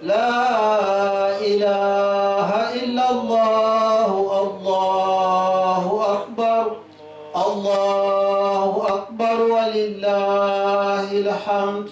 لا إله إلا الله الله أكبر الله أكبر ولله الحمد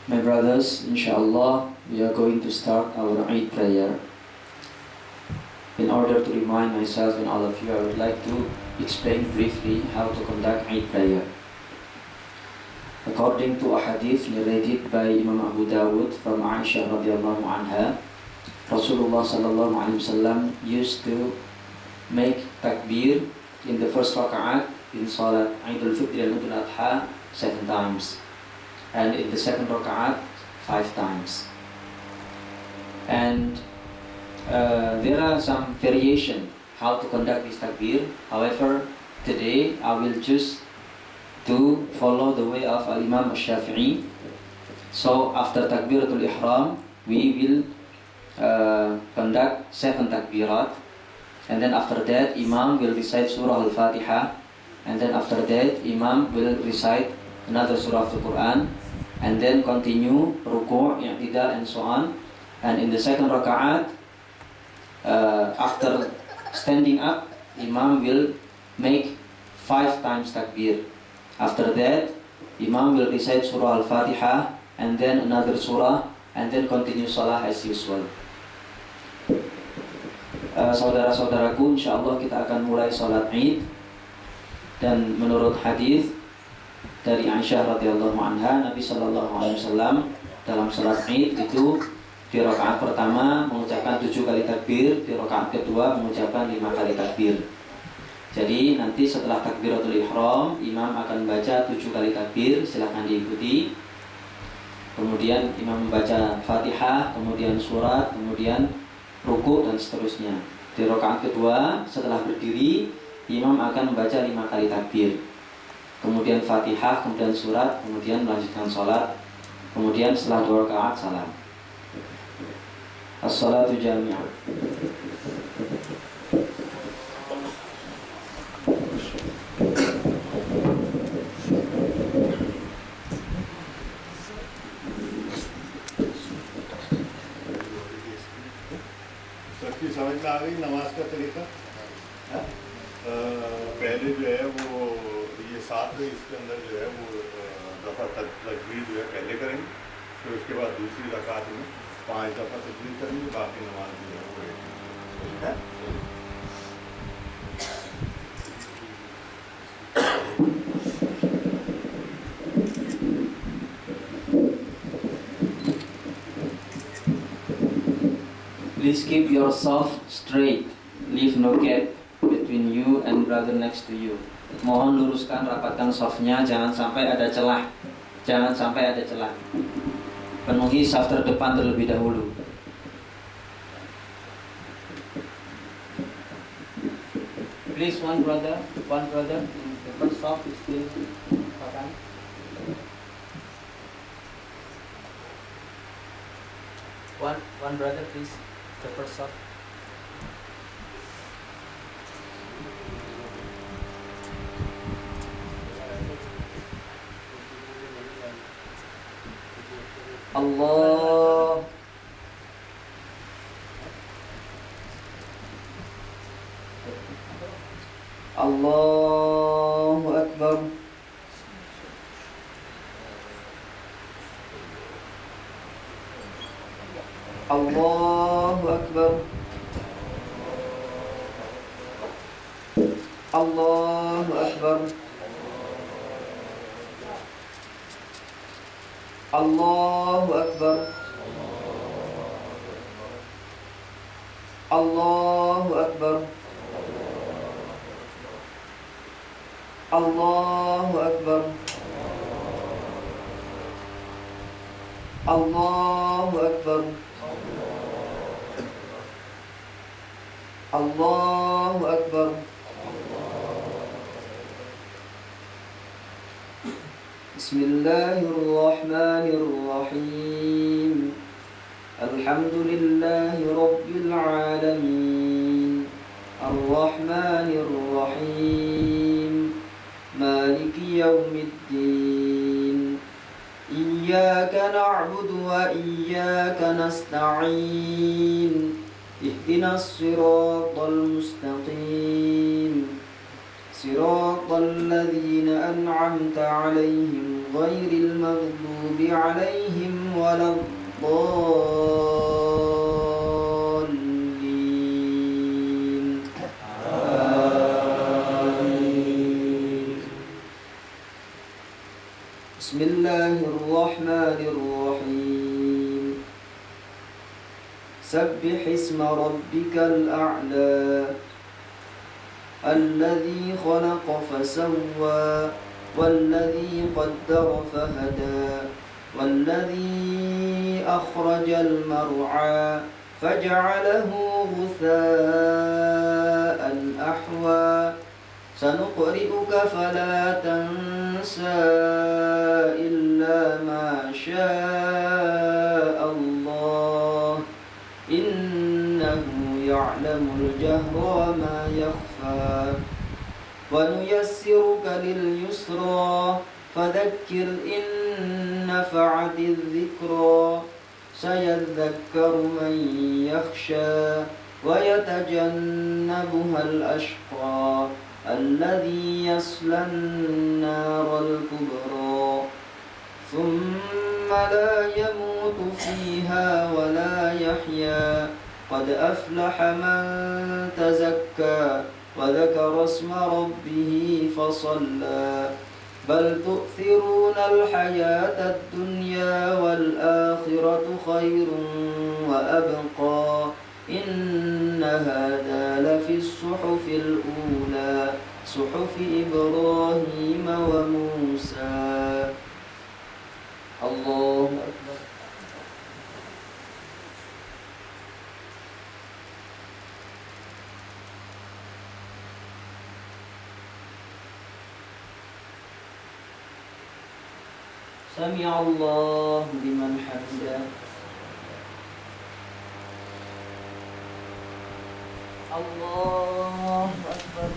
My brothers, inshallah, we are going to start our Eid prayer. In order to remind myself and all of you, I would like to explain briefly how to conduct Eid prayer. According to a hadith narrated by Imam Abu Dawud from Aisha radiallahu anha, Rasulullah sallallahu alaihi wasallam used to make takbir in the first raka'at in Salat Eidul Fitr and Eidul Adha 7 times. And in the second raka'at 5 times. And there are some variation how to conduct this takbir. However, today I will choose to follow the way of Al-Imam Al-Shafi'i. So after takbiratul ihram, we will conduct 7 takbirat, and then after that Imam will recite Surah Al-Fatiha, and then after that Imam will recite another surah of the Quran, and then continue ruku', i'tidal, and so on. And in the second raka'at, after standing up, Imam will make 5 times takbir. After that, Imam will recite surah Al-Fatiha, and then another surah, and then continue salah as usual. Saudara-saudaraku, insyaAllah kita akan mulai salat Id. Dan menurut hadis dari Aisyah radhiyallahu anha, Nabi sallallahu alaihi wasallam dalam salat Id itu di rakaat pertama mengucapkan 7 kali takbir, di rakaat kedua mengucapkan 5 kali takbir. Jadi nanti setelah takbiratul ihram, Imam akan baca 7 kali takbir, silakan diikuti. Kemudian Imam membaca Fatihah, kemudian surat, kemudian ruku dan seterusnya. Di rakaat kedua setelah berdiri, Imam akan membaca 5 kali takbir, kemudian Fatihah, kemudian surat, kemudian melanjutkan sholat, kemudian setelah 2 rakaat salam. As-salatu jami'ah. सबकी समझ में आ गई नमाज का तरीका? पहले जो है वो ये 7 इसके अंदर जो है वो दफ़ा तकबीर जो है पहले करेंगे, फिर उसके बाद दूसरी रकात में 5 दफ़ा तकबीर करेंगे, बाकी नमाज जो है वो है। Please keep yourself straight. Leave no gap between you and brother next to you. Mohon luruskan, rapatkan safnya, jangan sampai ada celah. Jangan sampai ada celah. Penuhi saf terdepan terlebih dahulu. Please one brother. The first saf is still vacant. One brother, please. The first saf. Allah. Allahu Akbar. Allahu Akbar. Allahu Akbar. Allahu Akbar. الله أكبر الله أكبر الله أكبر الله أكبر بسم الله الرحمن الرحيم الحمد لله رب العالمين الرحمن الرحيم مالك يوم الدين إياك نعبد وإياك نستعين اهدنا الصراط المستقيم صراط الذين أنعمت عليهم غير المغضوب عليهم ولا الضالين آمين بسم الله الرحمن الرحيم سبح اسم ربك الأعلى الذي خلق فسوى والذي قدر فهدى والذي أخرج المرعى فجعله غثاء أحوى سنقرئك فلا تنسى إلا ما شاء الله إنه يعلم الجهر وما يخفى ونيسرك لليسرى فذكر إن نفعت الذكرى سيذكر من يخشى ويتجنبها الأشقى الذي يصلى النار الكبرى ثم لا يموت فيها ولا يحيا قد أفلح من تزكى وذكر اسم ربه فصلى بل تؤثرون الحياة الدنيا والآخرة خير وأبقى إن هذا لفي الصحف الأولى صحف إبراهيم وموسى الله أكبر سمع الله لمن حمده الله أكبر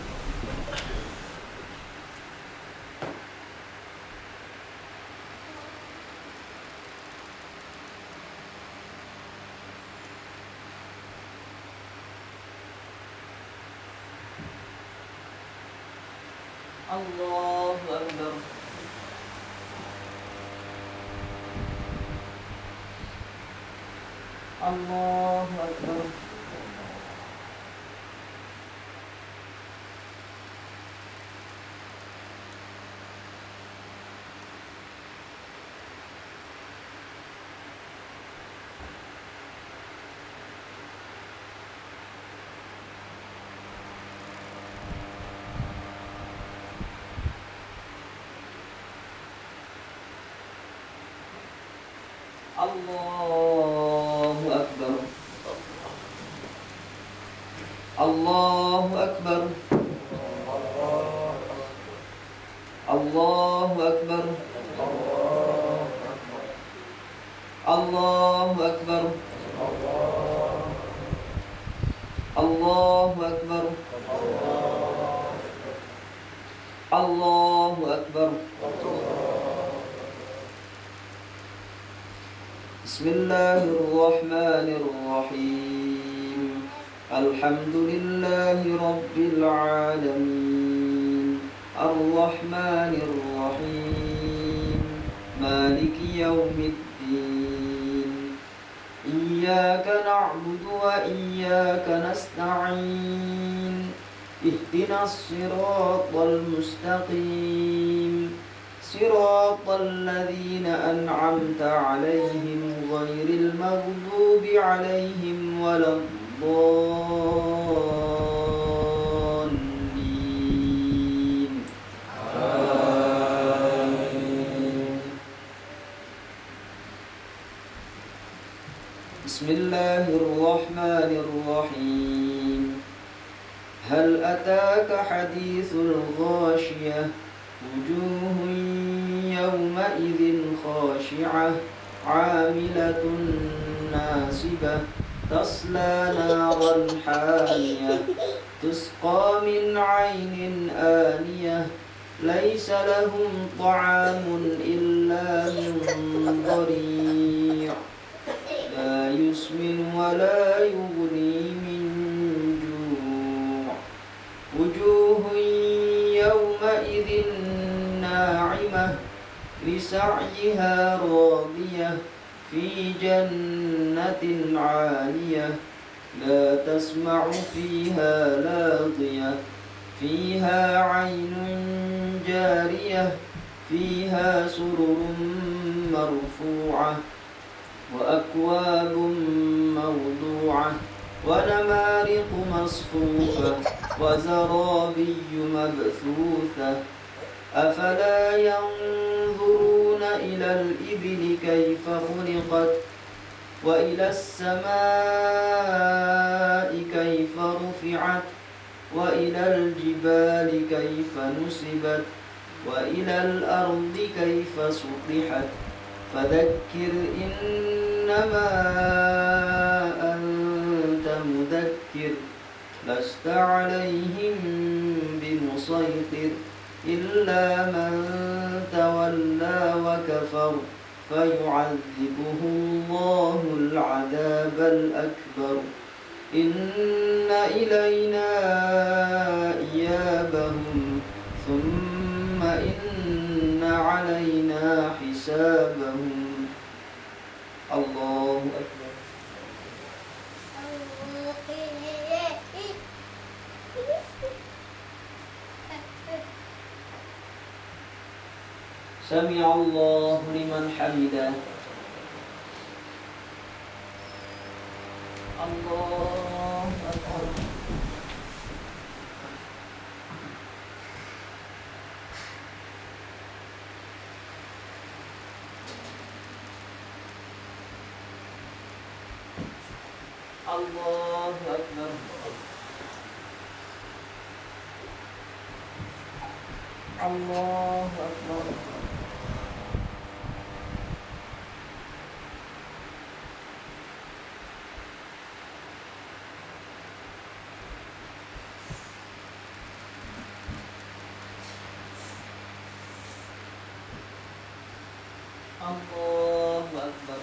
الله أكبر الله أكبر الله أكبر الله أكبر الله أكبر الله أكبر الله أكبر الله أكبر بسم الله الرحمن الرحيم الحمد لله رب العالمين الرحمن الرحيم مالك يوم الدين إياك نعبد وإياك نستعين اهدنا الصراط المستقيم صراط الذين أنعمت عليهم غير المغضوب عليهم ولا الضالين الضالين. بسم الله الرحمن الرحيم. هل أتاك حديث الغاشية وجوه يومئذ خاشعة عاملة ناصبة تصلى نارا حامية تسقى من عين آنية ليس لهم طعام إلا من ضريع لا يسمن ولا يغني من جوع وجوه يومئذ ناعمة لسعيها راضية في جنة عالية لا تسمع فيها لاغية فيها عين جارية فيها سرر مرفوعة وأكواب موضوعة ونمارق مصفوفة وزرابي مبثوثة أفلا ينظرون إلى الإبل كيف خلقت وإلى السماء كيف رفعت وإلى الجبال كيف نصبت وإلى الأرض كيف سطحت فذكر إنما أنت مذكر لست عليهم بمسيطر إلا من تولى وكفر فيعذبه الله العذاب الأكبر إن إلينا إيابهم ثم إن علينا حسابهم. الله أكبر. سمع الله لمن حمده. الله أكبر. الله أكبر. الله أكبر. الله أكبر.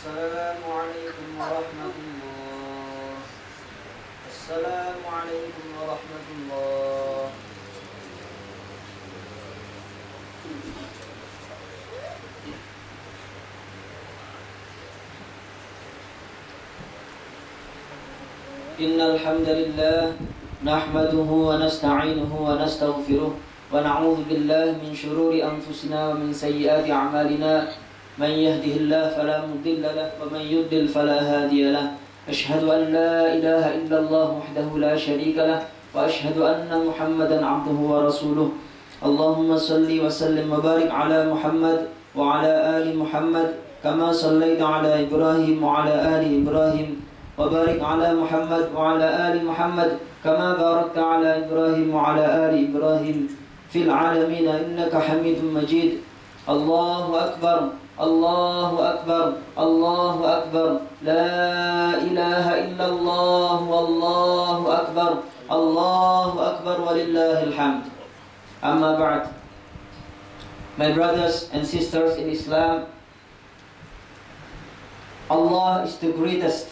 السلام عليكم ورحمة الله. السلام عليكم ورحمة الله. إن الحمد لله نحمده ونستعينه ونستغفره ونعوذ بالله من شرور أنفسنا ومن سيئات أعمالنا من يهده الله فلا مضل له ومن يضلل فلا هادي له أشهد أن لا إله إلا الله وحده لا شريك له وأشهد أن محمدا عبده ورسوله اللهم صل وسلم وبارك على محمد وعلى آل محمد كما صليت على إبراهيم وعلى آل إبراهيم وبارك على محمد وعلى آل محمد كما باركت على إبراهيم وعلى آل إبراهيم في العالمين إنك حميد مجيد. الله أكبر الله أكبر الله أكبر لا إله إلا الله والله أكبر الله أكبر ولله الحمد. أما بعد, my brothers and sisters in Islam, Allah is the greatest.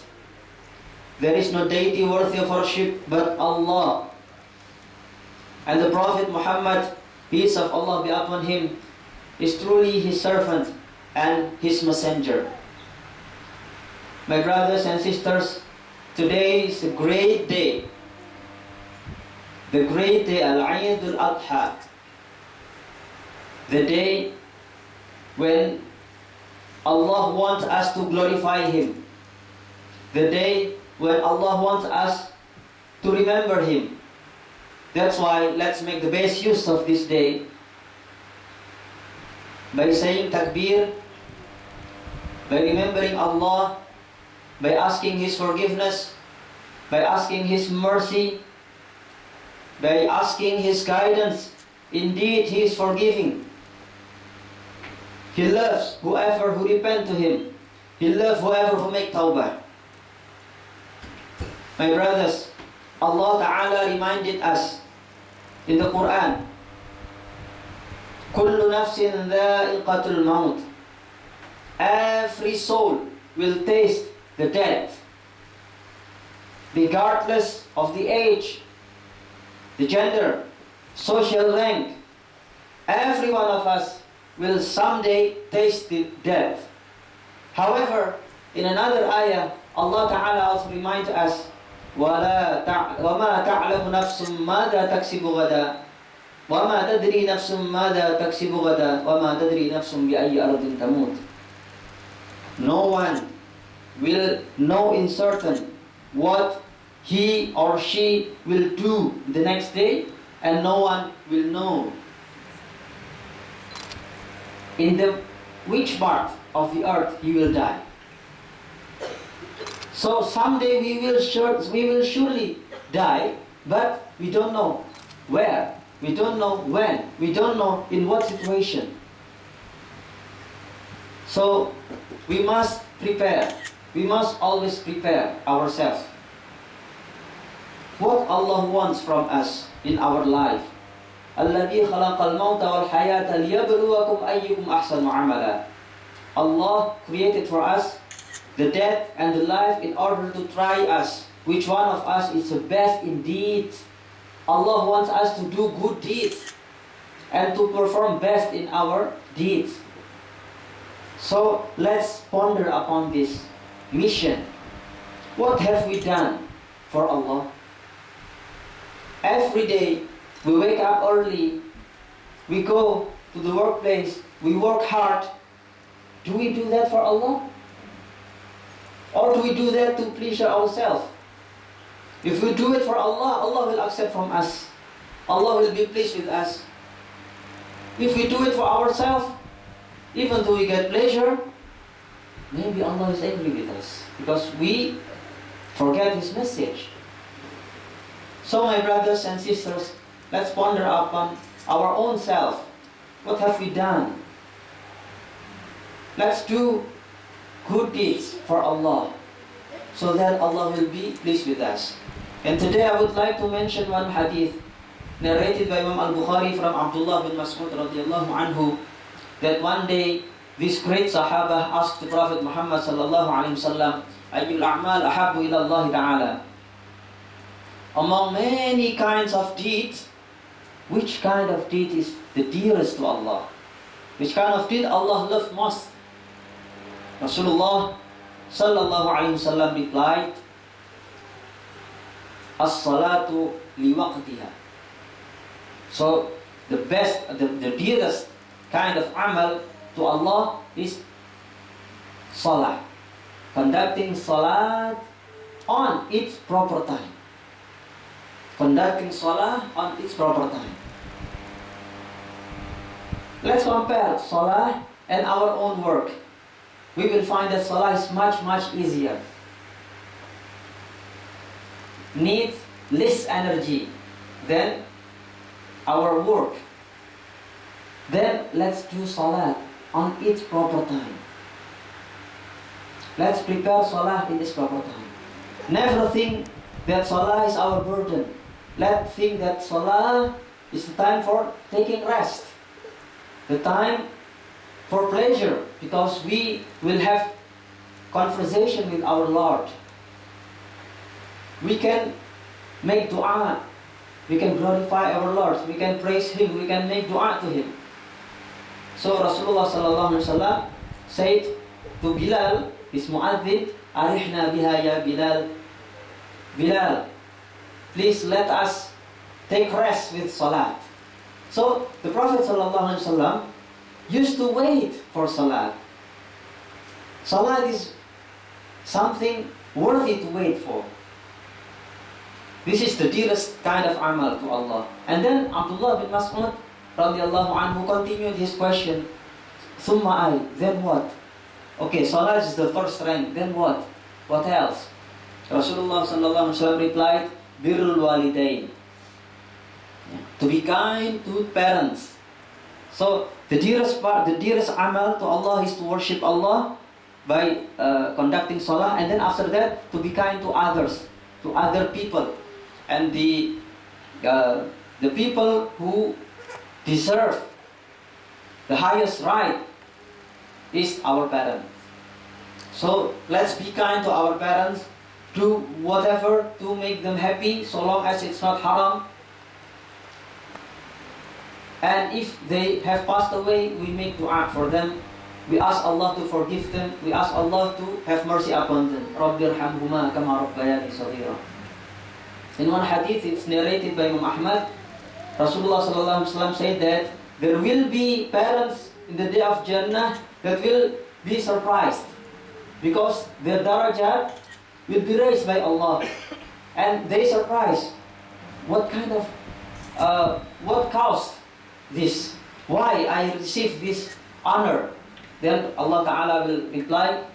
There is no deity worthy of worship but Allah. And the Prophet Muhammad, peace of Allah be upon him, is truly his servant and his messenger. My brothers and sisters, today is a great day. The great day, Al-Eid al-Adha. The day when Allah wants us to glorify Him. The day when Allah wants us to remember Him. That's why let's make the best use of this day by saying takbir, by remembering Allah, by asking His forgiveness, by asking His mercy, by asking His guidance. Indeed, He is forgiving. He loves whoever who repent to Him. He loves whoever who make tawbah. My brothers, Allah Ta'ala reminded us in the Quran, كُلُّ نَفْسٍ ذَائِقَةُ الْمَوْتِ. Every soul will taste the death, regardless of the age, the gender, social rank. Every one of us will someday taste the death. However, in another ayah, Allah Ta'ala also reminds us, وَمَا تَعْلَمُ نَفْسٌ مَاذَا تَكْسِبُ غَدًا وَمَا تَدْرِي نَفْسٌ مَاذَا تَكْسِبُ غَدًا وَمَا تَدْرِي نَفْسٌ بِأَيِّ أَرْضٍ تَمُوتُ. No one will know in certain what he or she will do the next day, and no one will know in the which part of the earth he will die. So someday we will surely die, but we don't know where, we don't know when, we don't know in what situation. So we must prepare. We must always prepare ourselves. What Allah wants from us in our life. الَّذِي خَلَقَ الْمَوْتَ وَالْحَيَاةَ لِيَبْلُوَكُمْ أَيُّكُمْ أَحْسَنُ عَمَلًا. Allah created for us the death and the life in order to try us, which one of us is the best in deeds. Allah wants us to do good deeds and to perform best in our deeds. So let's ponder upon this mission. What have we done for Allah? Every day we wake up early, we go to the workplace, we work hard. Do we do that for Allah? Or do we do that to please ourselves? If we do it for Allah, Allah will accept from us. Allah will be pleased with us. If we do it for ourselves, even though we get pleasure, maybe Allah is angry with us because we forget His message. So my brothers and sisters, let's ponder upon our own self. What have we done? Let's do good deeds for Allah so that Allah will be pleased with us. And today I would like to mention one hadith narrated by Imam al-Bukhari from Abdullah bin Mas'ud radiyallahu anhu, that one day this great Sahaba asked the Prophet Muhammad sallallahu alaihi wasallam, Ayyul a'mal ahabbu ila Allah ta'ala. Among many kinds of deeds, which kind of deed is the dearest to Allah? Which kind of deed Allah loves most? Rasulullah sallallahu alaihi wasallam replied, As-salatu liwaqtiha. So the best, the dearest kind of amal to Allah is salah. Conducting salat on its proper time. Conducting salah on its proper time. Let's compare salah and our own work. We will find that salah is much, much easier. needs less energy than our work, then let's do salat on its proper time. Let's prepare salat in its proper time. Never think that salah is our burden. Let's think that salah is the time for taking rest, the time for pleasure, because we will have conversation with our Lord. We can make dua, we can glorify our Lord, we can praise Him, we can make dua to Him. So Rasulullah sallallahu alaihi wasallam said to Bilal, his muadzin, "Arihna biha ya Bilal." Bilal, please let us take rest with salat. So the Prophet sallallahu alaihi wasallam used to wait for salat. Salat is something worthy to wait for. This is the dearest kind of amal to Allah. And then Abdullah bin Mas'ud radhiyallahu anhu continued his question. Thumma ay, then what? Okay, salat is the first rank. Then what? What else? Rasulullah sallallahu alaihi wasallam replied, birrul walidain. To be kind to parents. So the dearest amal to Allah is to worship Allah by conducting salah, and then after that to be kind to others, to other people. And the people who deserve the highest right is our parents. So let's be kind to our parents, do whatever to make them happy, so long as it's not haram. And if they have passed away, we make dua for them. We ask Allah to forgive them. We ask Allah to have mercy upon them. Rabbirhamhuma kama rabbayani saghira. In one hadith, it's narrated by Imam Ahmad, Rasulullah sallallahu alaihi wasallam said that there will be parents in the day of Jannah that will be surprised because their darajat will be raised by Allah, and they surprise what caused this? Why I received this honor? Then Allah Ta'ala will reply,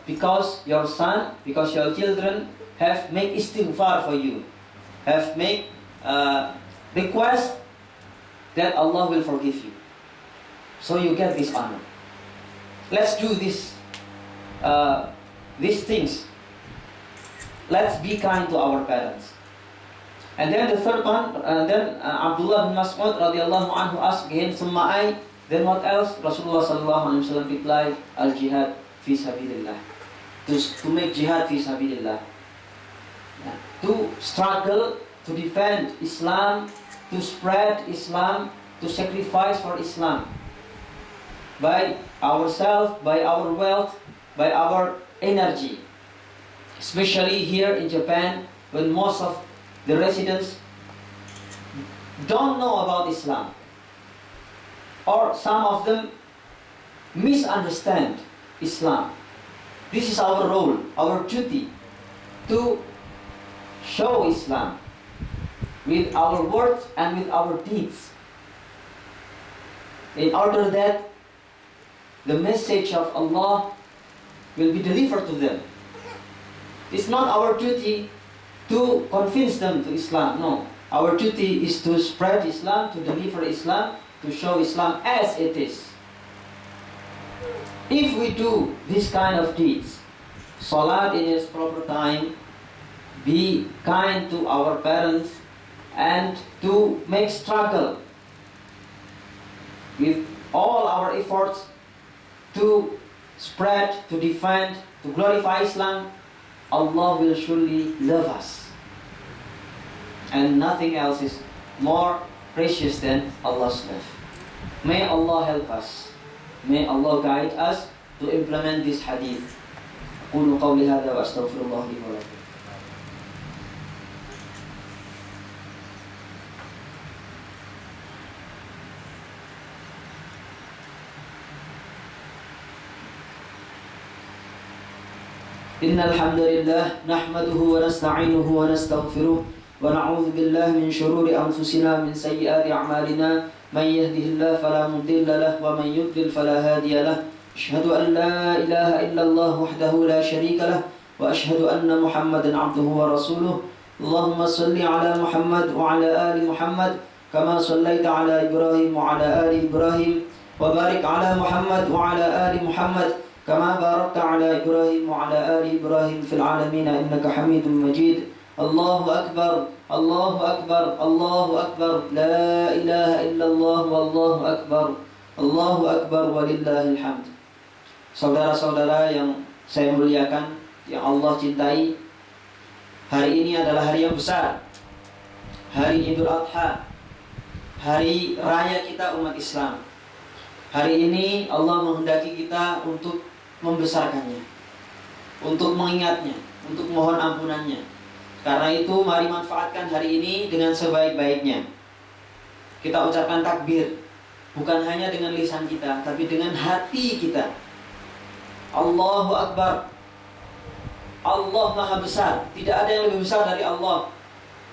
because your son, because your children have made istighfar for you, have made request that Allah will forgive you. So you get this honor. Let's do this, these things. Let's be kind to our parents. And then the third one, Abdullah bin Mas'ud radhiyallahu anhu asked again, "Summa ay?" Then what else? Rasulullah sallallahu alaihi wasallam replied, "Al-jihad fi sabilillah." To make jihad fi sabilillah. To struggle, to defend Islam, to spread Islam, to sacrifice for Islam. By ourselves, by our wealth, by our energy. Especially here in Japan, when most of the residents don't know about Islam, or some of them misunderstand Islam. This is our role, our duty, to show Islam with our words and with our deeds, in order that the message of Allah will be delivered to them. It's not our duty to convince them to Islam. No. Our duty is to spread Islam, to deliver Islam, to show Islam as it is. If we do this kind of deeds, salat in its proper time, be kind to our parents, and to make struggle with all our efforts to spread, to defend, to glorify Islam, Allah will surely love us. And nothing else is more precious than Allah's love. May Allah help us. May Allah guide us to implement this hadith. أقول قولي هذا وأستغفر الله لي ولكم. إن الحمد لله نحمده ونستعينه ونستغفره ونعوذ بالله من شرور أنفسنا من سيئات أعمالنا من يهده الله فلا مضل له ومن يضلل فلا هادي له أشهد أن لا إله إلا الله وحده لا شريك له وأشهد أن محمدا عبده ورسوله. اللهم صل على محمد وعلى آل محمد كما صليت على إبراهيم وعلى آل إبراهيم وبارك على محمد وعلى آل محمد كما باركت على إبراهيم وعلى آل إبراهيم في العالمين إنك حميد مجيد. الله أكبر الله أكبر الله أكبر لا إله إلا الله والله أكبر الله أكبر ولله الحمد. Saudara-saudara yang saya muliakan, yang Allah cintai, hari ini adalah hari yang besar, hari Idul Adha, hari raya kita umat Islam. Hari ini Allah menghendaki kita untuk membesarkannya, untuk mengingatnya, untuk mohon ampunannya. Karena itu mari manfaatkan hari ini dengan sebaik-baiknya. Kita ucapkan takbir, bukan hanya dengan lisan kita, tapi dengan hati kita. Allahu Akbar. Allah Maha Besar. Tidak ada yang lebih besar dari Allah.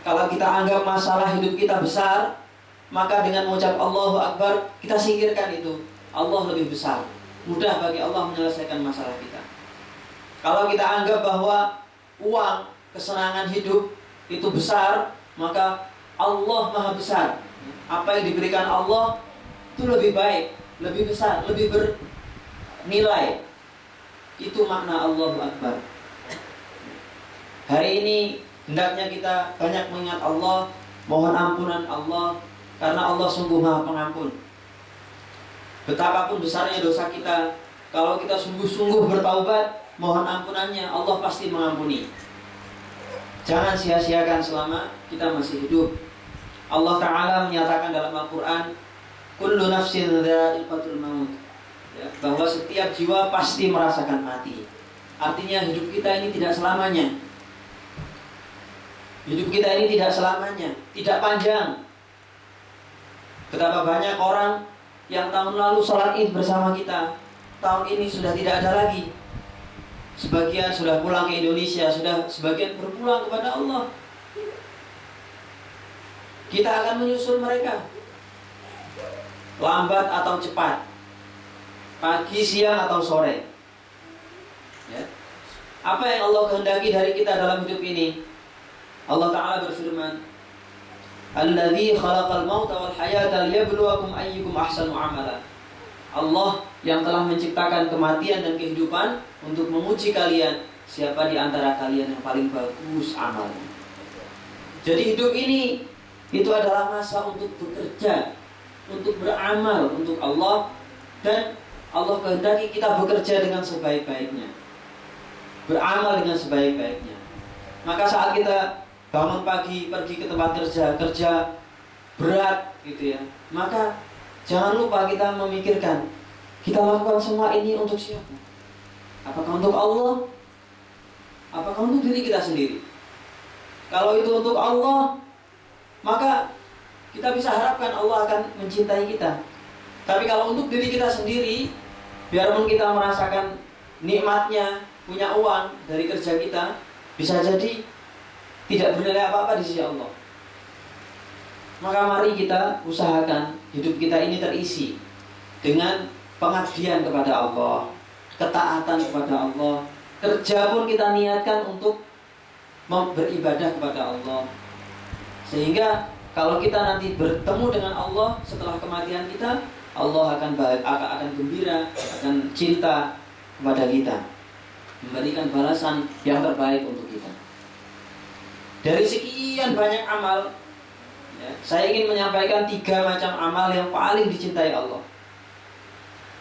Kalau kita anggap masalah hidup kita besar, maka dengan mengucap Allahu Akbar, kita singkirkan itu. Allah lebih besar. Mudah bagi Allah menyelesaikan masalah kita. Kalau kita anggap bahwa uang, kesenangan hidup itu besar, maka Allah Maha Besar. Apa yang diberikan Allah itu lebih baik, lebih besar, lebih bernilai. Itu makna Allahu Akbar. Hari ini hendaknya kita banyak mengingat Allah, mohon ampunan Allah, karena Allah sungguh Maha Pengampun. Betapapun besarnya dosa kita, kalau kita sungguh-sungguh bertaubat, mohon ampunannya, Allah pasti mengampuni. Jangan sia-siakan selama kita masih hidup. Allah Ta'ala menyatakan dalam Al-Quran, kullu nafsin dha'iqatul maut, ya, bahwa setiap jiwa pasti merasakan mati. Artinya hidup kita ini tidak selamanya. Hidup kita ini tidak selamanya, tidak panjang. Betapa banyak orang yang tahun lalu sholat Id bersama kita, tahun ini sudah tidak ada lagi. Sebagian sudah pulang ke Indonesia, sudah sebagian berpulang kepada Allah. Kita akan menyusul mereka, lambat atau cepat, pagi, siang atau sore, ya. Apa yang Allah kehendaki dari kita dalam hidup ini? Allah Ta'ala berfirman, Alladzi khalaqal mauta wal hayata liyabluwakum ayyukum ahsanu amala. Allah yang telah menciptakan kematian dan kehidupan untuk menguji kalian, siapa di antara kalian yang paling bagus amalnya. Jadi hidup ini itu adalah masa untuk bekerja, untuk beramal untuk Allah, dan Allah kehendaki kita bekerja dengan sebaik-baiknya, beramal dengan sebaik-baiknya. Maka saat kita bangun pagi, pergi ke tempat kerja berat gitu ya, maka jangan lupa kita memikirkan, kita lakukan semua ini untuk siapa? Apakah untuk Allah? Apakah untuk diri kita sendiri? Kalau itu untuk Allah, maka kita bisa harapkan Allah akan mencintai kita. Tapi kalau untuk diri kita sendiri, biarpun kita merasakan nikmatnya punya uang dari kerja kita, bisa jadi tidak bernilai apa-apa di sisi Allah. Maka mari kita usahakan hidup kita ini terisi dengan pengabdian kepada Allah, ketaatan kepada Allah. Kerja pun kita niatkan untuk beribadah kepada Allah. Sehingga kalau kita nanti bertemu dengan Allah setelah kematian kita, Allah akan gembira, akan cinta kepada kita, memberikan balasan yang terbaik untuk kita. Dari sekian banyak amal, ya, saya ingin menyampaikan 3 macam amal yang paling dicintai Allah,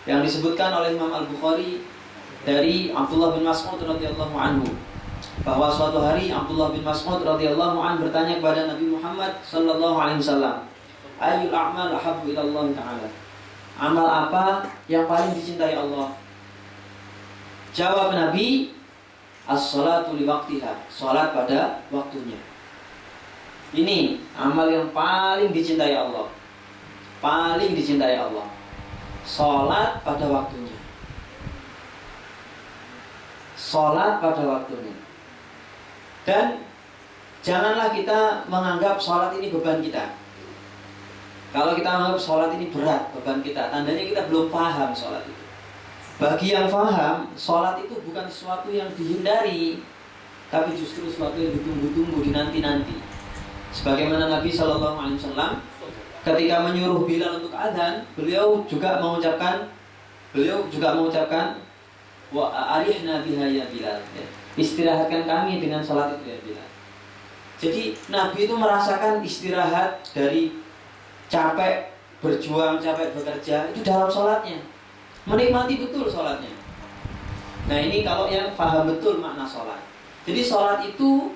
yang disebutkan oleh Imam Al-Bukhari dari Abdullah bin Mas'ud radhiyallahu anhu, bahwa suatu hari Abdullah bin Mas'ud radhiyallahu anhu bertanya kepada Nabi Muhammad sallallahu alaihi wasallam, ayyul a'mal ahabbu ila Allah ta'ala? Amal apa yang paling dicintai Allah? Jawab Nabi, as-salatu li waqtiha, salat pada waktunya. Ini amal yang paling dicintai Allah. Paling dicintai Allah. Salat pada waktunya. Salat pada waktunya. Dan janganlah kita menganggap salat ini beban kita. Kalau kita menganggap salat ini berat, beban kita, tandanya kita belum paham salat itu. Bagi yang paham, sholat itu bukan sesuatu yang dihindari, tapi justru sesuatu yang ditunggu-tunggu, dinanti-nanti. Sebagaimana Nabi SAW ketika menyuruh Bilal untuk adzan, beliau juga mengucapkan wa arihna biha ya Bilal, ya. Istirahatkan kami dengan sholat itu ya Bilal. Jadi Nabi itu merasakan istirahat dari capek berjuang, capek bekerja itu dalam sholatnya, menikmati betul sholatnya. Nah ini kalau yang paham betul makna sholat. Jadi sholat itu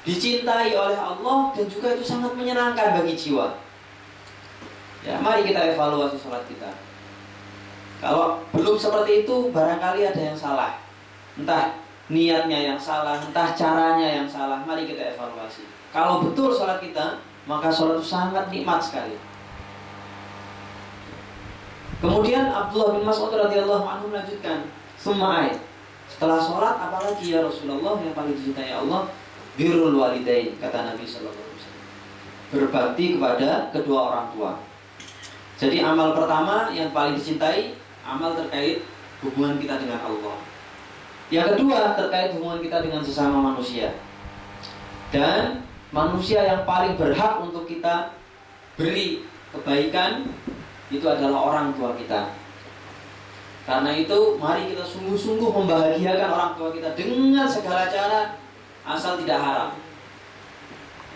dicintai oleh Allah dan juga itu sangat menyenangkan bagi jiwa. Ya, mari kita evaluasi sholat kita. Kalau belum seperti itu, barangkali ada yang salah. Entah niatnya yang salah, entah caranya yang salah. Mari kita evaluasi. Kalau betul sholat kita, maka sholat itu sangat nikmat sekali. Kemudian Abdullah bin Mas'ud radhiyallahu anhu melanjutkan, "Tsumma ayat." Setelah sholat, apalagi ya Rasulullah yang paling dicintai Allah? Birrul walidain, kata Nabi sallallahu alaihi wasallam. Berbakti kepada kedua orang tua. Jadi amal pertama yang paling dicintai, amal terkait hubungan kita dengan Allah. Yang kedua terkait hubungan kita dengan sesama manusia. Dan manusia yang paling berhak untuk kita beri kebaikan itu adalah orang tua kita. Karena itu mari kita sungguh-sungguh membahagiakan orang tua kita dengan segala cara, asal tidak haram.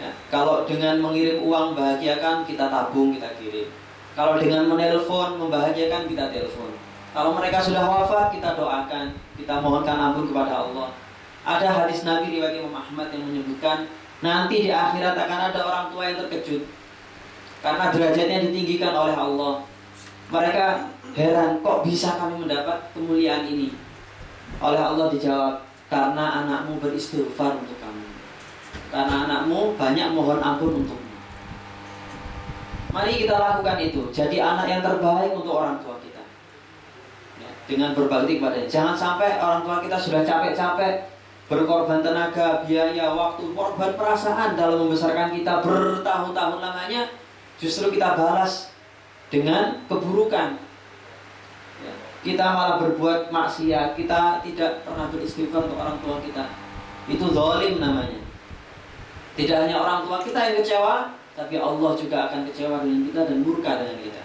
Ya, kalau dengan mengirim uang bahagiakan, kita tabung, kita kirim. Kalau dengan menelpon membahagiakan, kita telepon. Kalau mereka sudah wafat, kita doakan, kita mohonkan ampun kepada Allah. Ada hadis Nabi riwayat Imam Ahmad yang menyebutkan nanti di akhirat akan ada orang tua yang terkejut karena derajatnya ditinggikan oleh Allah. Mereka heran, kok bisa kami mendapat kemuliaan ini? Oleh Allah dijawab, karena anakmu beristighfar untuk kamu, karena anakmu banyak mohon ampun untukmu. Mari kita lakukan itu. Jadi anak yang terbaik untuk orang tua kita, ya, dengan berbakti kepadanya. Jangan sampai orang tua kita sudah capek-capek berkorban tenaga, biaya, waktu, korban perasaan dalam membesarkan kita bertahun-tahun lamanya, justru kita balas dengan keburukan. Ya, kita malah berbuat maksiat, kita tidak pernah beristighfar untuk orang tua kita. Itu zalim namanya. Tidak hanya orang tua kita yang kecewa, tapi Allah juga akan kecewa dengan kita dan murka dengan kita.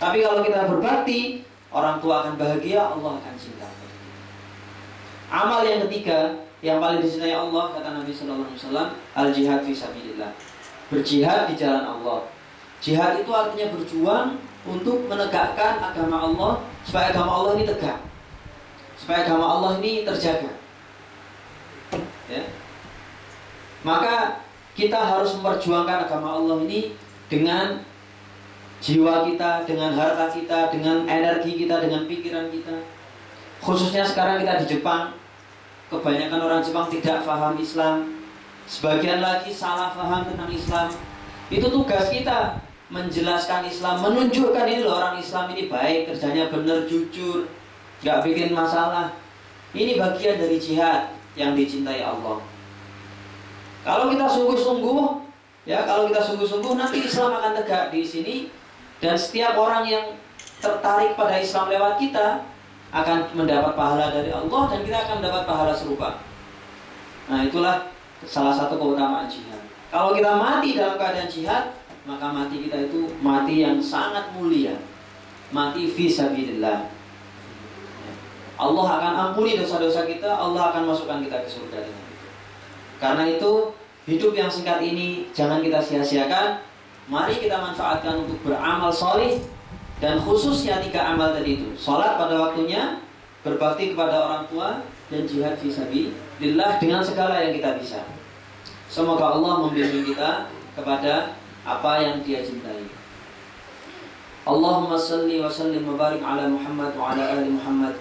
Tapi kalau kita berbakti, orang tua akan bahagia, Allah akan cinta. Amal yang ketiga yang paling dicintai Allah, kata Nabi sallallahu alaihi wasallam, al-jihad fi sabilillah. Berjihad di jalan Allah. Jihad itu artinya berjuang untuk menegakkan agama Allah, supaya agama Allah ini tegak, supaya agama Allah ini terjaga. Ya. Maka kita harus memperjuangkan agama Allah ini dengan jiwa kita, dengan harta kita, dengan energi kita, dengan pikiran kita. Khususnya sekarang kita di Jepang, kebanyakan orang Jepang tidak paham Islam, sebagian lagi salah paham tentang Islam. Itu tugas kita, menjelaskan Islam, menunjukkan ini loh orang Islam ini baik, kerjanya benar, jujur, gak bikin masalah. Ini bagian dari jihad yang dicintai Allah. Kalau kita sungguh-sungguh, ya kalau kita sungguh-sungguh, nanti Islam akan tegak di sini, dan setiap orang yang tertarik pada Islam lewat kita akan mendapat pahala dari Allah, dan kita akan mendapat pahala serupa. Nah itulah salah satu keutamaan jihad. Kalau kita mati dalam keadaan jihad, maka mati kita itu mati yang sangat mulia, mati fi sabilillah. Allah akan ampuni dosa-dosa kita, Allah akan masukkan kita ke surga dengan itu. Karena itu hidup yang singkat ini jangan kita sia-siakan. Mari kita manfaatkan untuk beramal soleh, dan khususnya 3 amal tadi itu: sholat pada waktunya, berbakti kepada orang tua, dan jihad fi sabilillah dengan segala yang kita bisa. Semoga Allah membimbing kita kepada apa yang Dia cintai. Allahumma salli wa sallim wa barik ala Muhammad wa ala ali Muhammad.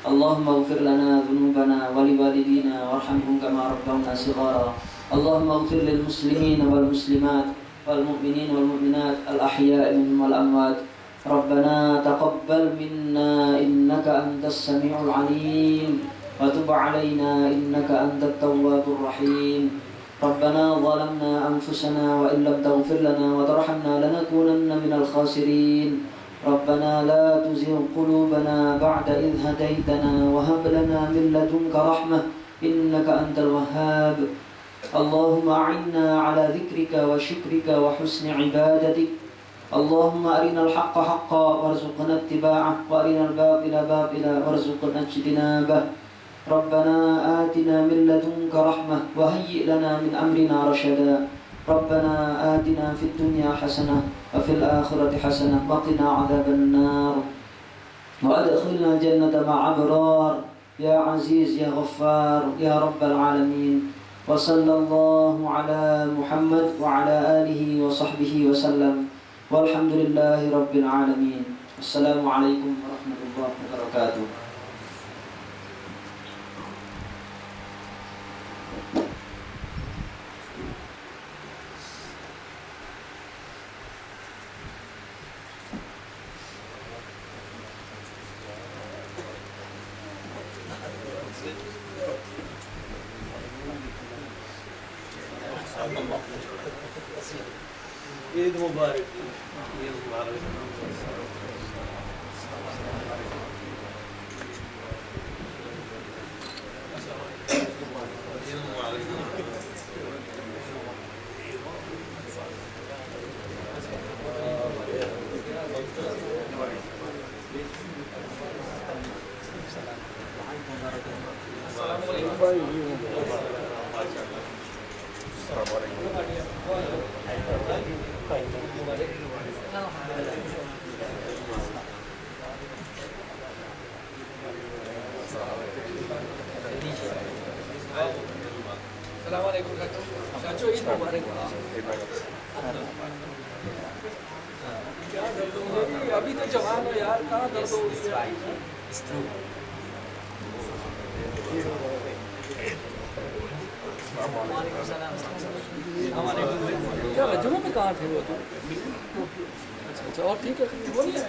Allahumma ighfir lana dhunubana wa liwalidina warhamhum kama rabbawna shighara. Allahumma ighfir lil muslimin wal muslimat wal mu'minin wal mu'minat al ahya'i minhum wal amwat. Rabbana taqabbal minna innaka antas sami'ul 'alim wa tub 'alaina innaka antat tawwabur rahim. ربنا ظلمنا أنفسنا وإن لم تغفر لنا وترحمنا لنكونن من الخاسرين ربنا لا تزغ قلوبنا بعد إذ هديتنا وهب لنا من لدنك رحمة إنك أنت الوهاب اللهم أعنا على ذكرك وشكرك وحسن عبادتك اللهم أرنا الحق حقا وارزقنا اتباعه وأرنا الباطل باطلا وارزقنا اجتنابه ربنا آتنا من لدنك رحمة وهيئ لنا من أمرنا رشدا ربنا آتنا في الدنيا حسنة وفي الآخرة حسنة وقنا عذاب النار وأدخلنا الجنة مع أبرار يا عزيز يا غفار يا رب العالمين وصلى الله على محمد وعلى آله وصحبه وسلم والحمد لله رب العالمين السلام عليكم ورحمة الله وبركاته. ईद मुबारक ईद मुबारक अभी तो जवान हो यार कहाँ दर्द हो क्या जुम्मे में कहाँ थे वो तो अच्छा और ठीक है बोलिए